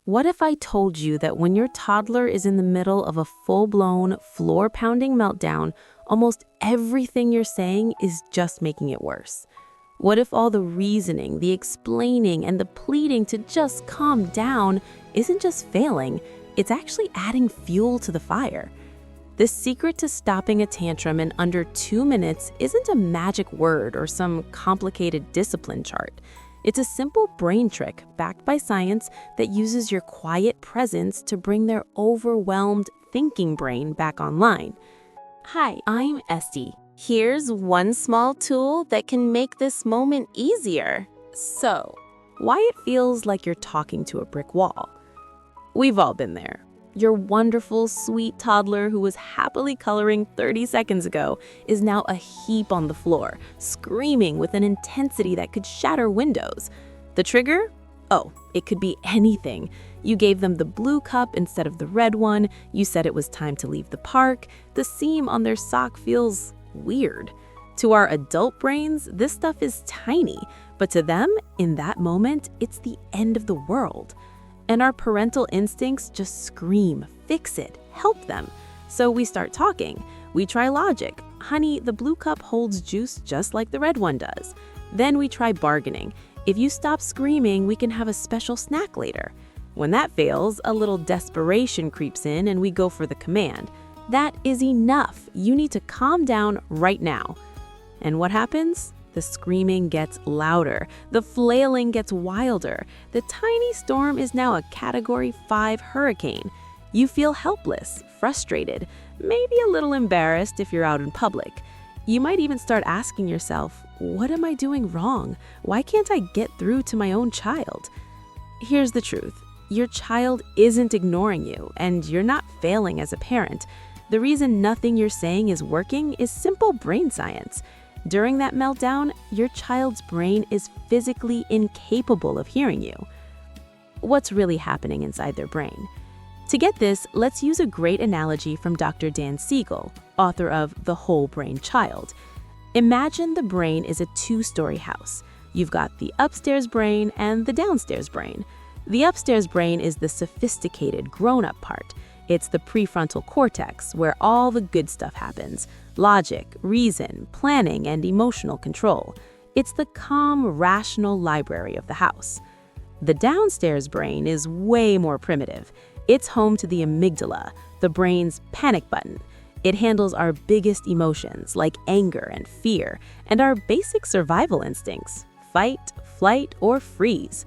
What if I told you that when your toddler is in the middle of a full-blown, floor-pounding meltdown, almost everything you're saying is just making it worse? What if all the reasoning, the explaining, and the pleading to just calm down isn't just failing, it's actually adding fuel to the fire? The secret to stopping a tantrum in under 2 minutes isn't a magic word or some complicated discipline chart. It's a simple brain trick backed by science that uses your quiet presence to bring their overwhelmed thinking brain back online. Hi, I'm Esty. Here's one small tool that can make this moment easier. So, why it feels like you're talking to a brick wall? We've all been there. Your wonderful, sweet toddler who was happily coloring 30 seconds ago is now a heap on the floor, screaming with an intensity that could shatter windows. The trigger? Oh, it could be anything. You gave them the blue cup instead of the red one, you said it was time to leave the park, the seam on their sock feels weird. To our adult brains, this stuff is tiny, but to them, in that moment, it's the end of the world. And our parental instincts just scream, fix it, help them. So we start talking. We try logic. Honey, the blue cup holds juice just like the red one does. Then we try bargaining. If you stop screaming, we can have a special snack later. When that fails, a little desperation creeps in and we go for the command. That is enough. You need to calm down right now. And what happens? The screaming gets louder, the flailing gets wilder. The tiny storm is now a Category 5 hurricane. You feel helpless, frustrated, maybe a little embarrassed if you're out in public. You might even start asking yourself, what am I doing wrong? Why can't I get through to my own child? Here's the truth. Your child isn't ignoring you, and you're not failing as a parent. The reason nothing you're saying is working is simple brain science. During that meltdown, your child's brain is physically incapable of hearing you. What's really happening inside their brain? To get this, let's use a great analogy from Dr. Dan Siegel, author of The Whole Brain Child. Imagine the brain is a 2-story house. You've got the upstairs brain and the downstairs brain. The upstairs brain is the sophisticated, grown-up part. It's the prefrontal cortex, where all the good stuff happens. Logic, reason, planning, and emotional control. It's the calm, rational library of the house. The downstairs brain is way more primitive. It's home to the amygdala, the brain's panic button. It handles our biggest emotions like anger and fear, and our basic survival instincts, fight, flight, or freeze.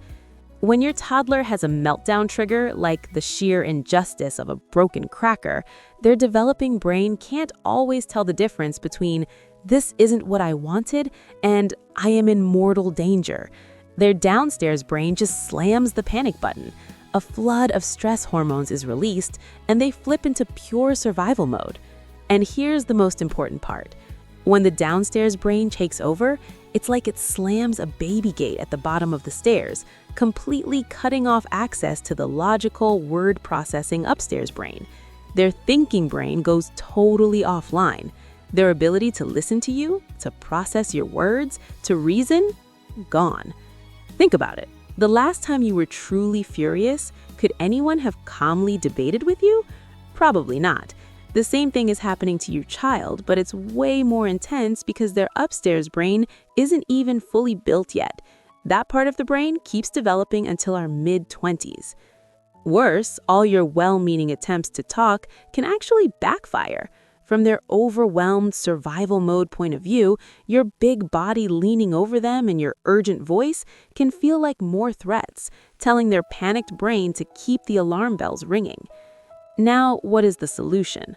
When your toddler has a meltdown trigger, like the sheer injustice of a broken cracker, their developing brain can't always tell the difference between "this isn't what I wanted" and "I am in mortal danger." Their downstairs brain just slams the panic button. A flood of stress hormones is released, and they flip into pure survival mode. And here's the most important part. When the downstairs brain takes over, it's like it slams a baby gate at the bottom of the stairs, completely cutting off access to the logical, word-processing upstairs brain. Their thinking brain goes totally offline. Their ability to listen to you, to process your words, to reason, gone. Think about it. The last time you were truly furious, could anyone have calmly debated with you? Probably not. The same thing is happening to your child, but it's way more intense because their upstairs brain isn't even fully built yet. That part of the brain keeps developing until our mid-20s. Worse, all your well-meaning attempts to talk can actually backfire. From their overwhelmed survival mode point of view, your big body leaning over them and your urgent voice can feel like more threats, telling their panicked brain to keep the alarm bells ringing. Now, what is the solution?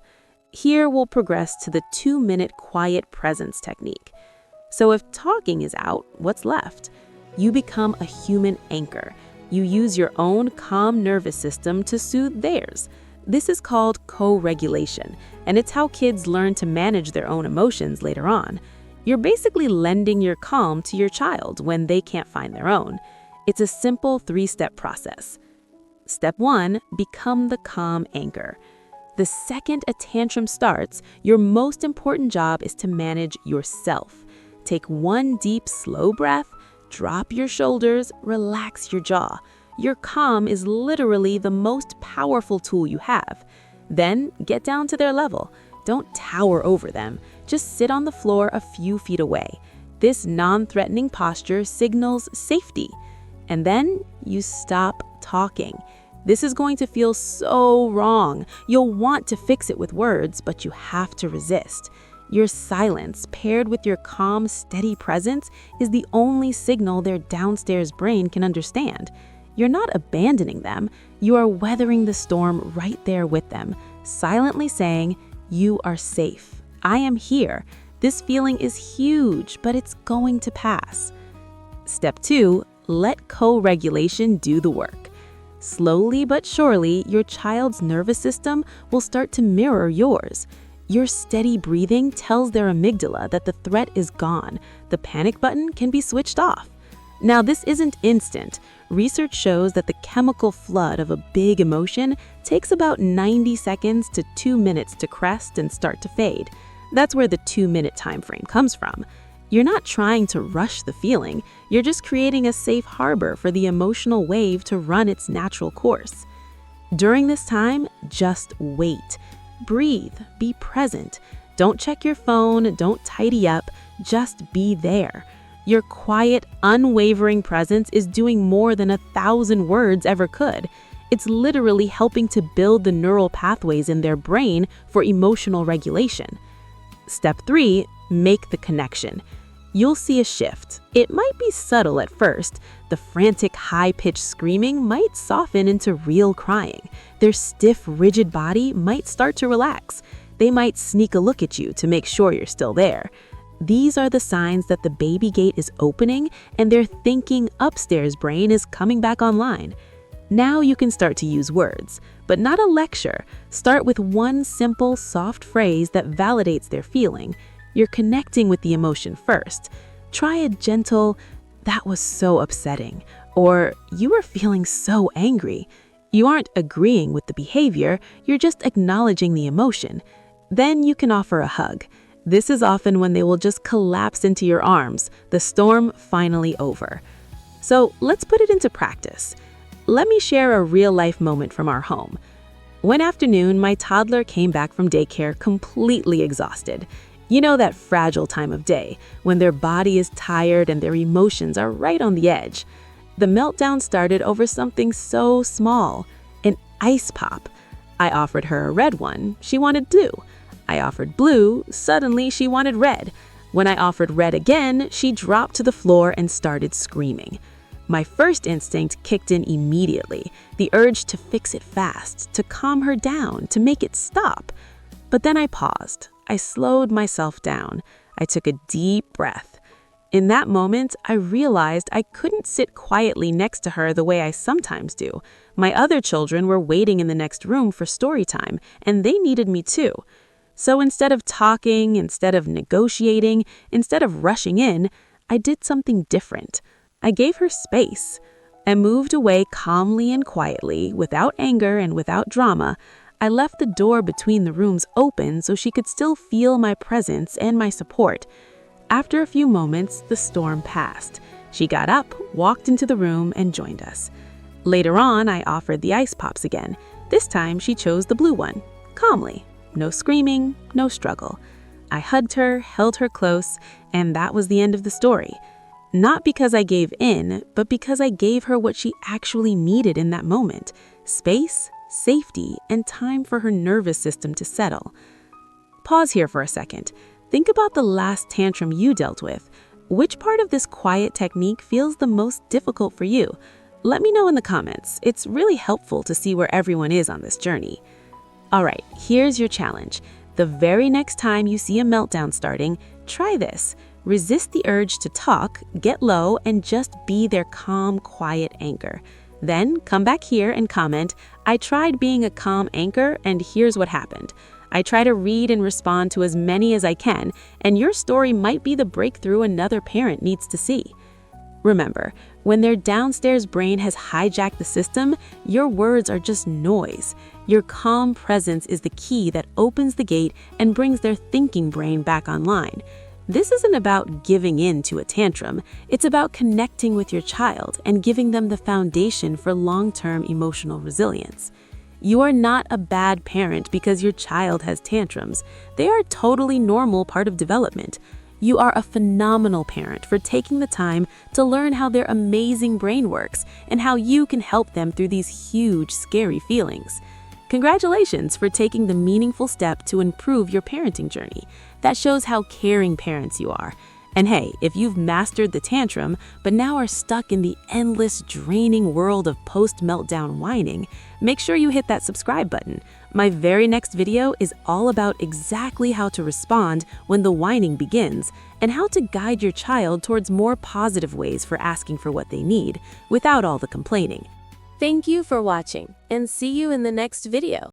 Here we'll progress to the 2-minute quiet presence technique. So if talking is out, what's left? You become a human anchor. You use your own calm nervous system to soothe theirs. This is called co-regulation, and it's how kids learn to manage their own emotions later on. You're basically lending your calm to your child when they can't find their own. It's a simple 3-step process. Step 1, become the calm anchor. The second a tantrum starts, your most important job is to manage yourself. Take one deep, slow breath, drop your shoulders, relax your jaw. Your calm is literally the most powerful tool you have. Then get down to their level. Don't tower over them. Just sit on the floor a few feet away. This non-threatening posture signals safety. And then you stop talking. This is going to feel so wrong. You'll want to fix it with words, but you have to resist. Your silence, paired with your calm, steady presence, is the only signal their downstairs brain can understand. You're not abandoning them. You are weathering the storm right there with them, silently saying, "You are safe. I am here. This feeling is huge, but it's going to pass." Step 2, let co-regulation do the work. Slowly but surely, your child's nervous system will start to mirror yours. Your steady breathing tells their amygdala that the threat is gone. The panic button can be switched off. Now, this isn't instant. Research shows that the chemical flood of a big emotion takes about 90 seconds to 2 minutes to crest and start to fade. That's where the 2-minute time frame comes from. You're not trying to rush the feeling. You're just creating a safe harbor for the emotional wave to run its natural course. During this time, just wait. Breathe, be present. Don't check your phone, don't tidy up, just be there. Your quiet, unwavering presence is doing more than 1,000 words ever could. It's literally helping to build the neural pathways in their brain for emotional regulation. Step 3, make the connection. You'll see a shift. It might be subtle at first. The frantic, high-pitched screaming might soften into real crying. Their stiff, rigid body might start to relax. They might sneak a look at you to make sure you're still there. These are the signs that the baby gate is opening and their thinking upstairs brain is coming back online. Now you can start to use words, but not a lecture. Start with one simple, soft phrase that validates their feeling. You're connecting with the emotion first. Try a gentle, "That was so upsetting," or "You were feeling so angry." You aren't agreeing with the behavior, you're just acknowledging the emotion. Then you can offer a hug. This is often when they will just collapse into your arms, the storm finally over. So let's put it into practice. Let me share a real-life moment from our home. One afternoon, my toddler came back from daycare completely exhausted. You know, that fragile time of day, when their body is tired and their emotions are right on the edge. The meltdown started over something so small, an ice pop. I offered her a red one, she wanted blue. I offered blue, suddenly she wanted red. When I offered red again, she dropped to the floor and started screaming. My first instinct kicked in immediately, the urge to fix it fast, to calm her down, to make it stop. But then I paused. I slowed myself down. I took a deep breath. In that moment, I realized I couldn't sit quietly next to her the way I sometimes do. My other children were waiting in the next room for story time, and they needed me too. So instead of talking, instead of negotiating, instead of rushing in, I did something different. I gave her space. I moved away calmly and quietly, without anger and without drama. I left the door between the rooms open so she could still feel my presence and my support. After a few moments, the storm passed. She got up, walked into the room, and joined us. Later on, I offered the ice pops again. This time, she chose the blue one, calmly. No screaming, no struggle. I hugged her, held her close, and that was the end of the story. Not because I gave in, but because I gave her what she actually needed in that moment: space, safety, and time for her nervous system to settle. Pause here for a second. Think about the last tantrum you dealt with. Which part of this quiet technique feels the most difficult for you? Let me know in the comments. It's really helpful to see where everyone is on this journey. All right, here's your challenge. The very next time you see a meltdown starting, try this. Resist the urge to talk, get low, and just be their calm, quiet anchor. Then come back here and comment, "I tried being a calm anchor, and here's what happened." I try to read and respond to as many as I can, and your story might be the breakthrough another parent needs to see. Remember, when their downstairs brain has hijacked the system, your words are just noise. Your calm presence is the key that opens the gate and brings their thinking brain back online. This isn't about giving in to a tantrum. It's about connecting with your child and giving them the foundation for long-term emotional resilience. You are not a bad parent because your child has tantrums. They are a totally normal part of development. You are a phenomenal parent for taking the time to learn how their amazing brain works and how you can help them through these huge, scary feelings. Congratulations for taking the meaningful step to improve your parenting journey. That shows how caring parents you are. And hey, if you've mastered the tantrum, but now are stuck in the endless, draining world of post-meltdown whining, make sure you hit that subscribe button. My very next video is all about exactly how to respond when the whining begins and how to guide your child towards more positive ways for asking for what they need without all the complaining. Thank you for watching, and see you in the next video.